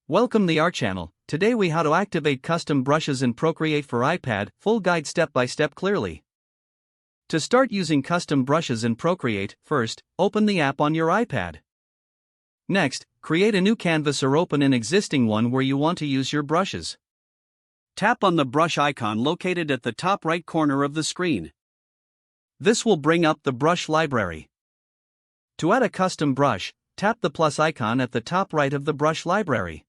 Welcome to our channel. Today we how to activate custom brushes in Procreate for iPad, full guide step by step clearly. To start using custom brushes in Procreate, first, open the app on your iPad. Next, create a new canvas or open an existing one where you want to use your brushes. Tap on the brush icon located at the top right corner of the screen. This will bring up the brush library. To add a custom brush, tap the plus icon at the top right of the brush library.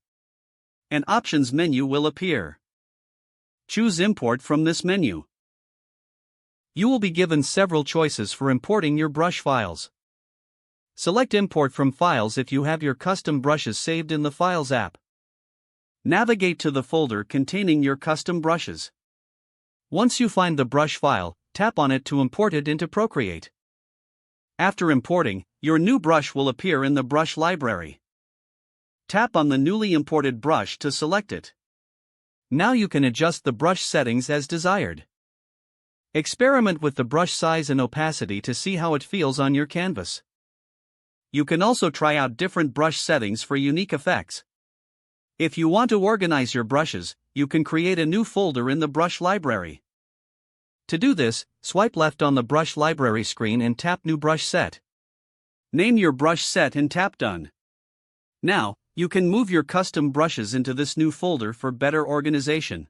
An options menu will appear. Choose Import from this menu. You will be given several choices for importing your brush files. Select Import from Files if you have your custom brushes saved in the Files app. Navigate to the folder containing your custom brushes. Once you find the brush file, tap on it to import it into Procreate. After importing, your new brush will appear in the brush library. Tap on the newly imported brush to select it. Now you can adjust the brush settings as desired. Experiment with the brush size and opacity to see how it feels on your canvas. You can also try out different brush settings for unique effects. If you want to organize your brushes, you can create a new folder in the brush library. To do this, swipe left on the brush library screen and tap New Brush Set. Name your brush set and tap Done. Now, you can move your custom brushes into this new folder for better organization.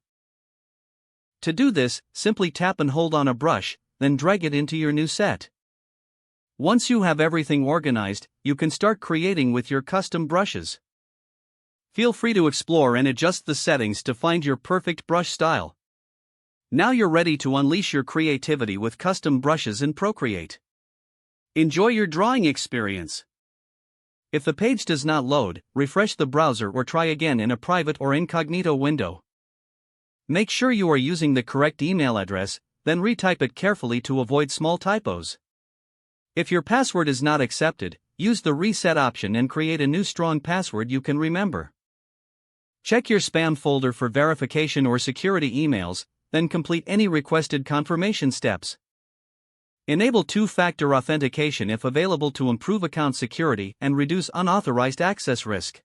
To do this, simply tap and hold on a brush, then drag it into your new set. Once you have everything organized, you can start creating with your custom brushes. Feel free to explore and adjust the settings to find your perfect brush style. Now you're ready to unleash your creativity with custom brushes in Procreate. Enjoy your drawing experience. If the page does not load, refresh the browser or try again in a private or incognito window. Make sure you are using the correct email address, then retype it carefully to avoid small typos. If your password is not accepted, use the reset option and create a new strong password you can remember. Check your spam folder for verification or security emails, then complete any requested confirmation steps. Enable two-factor authentication if available to improve account security and reduce unauthorized access risk.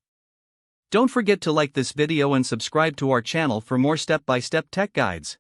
Don't forget to like this video and subscribe to our channel for more step-by-step tech guides.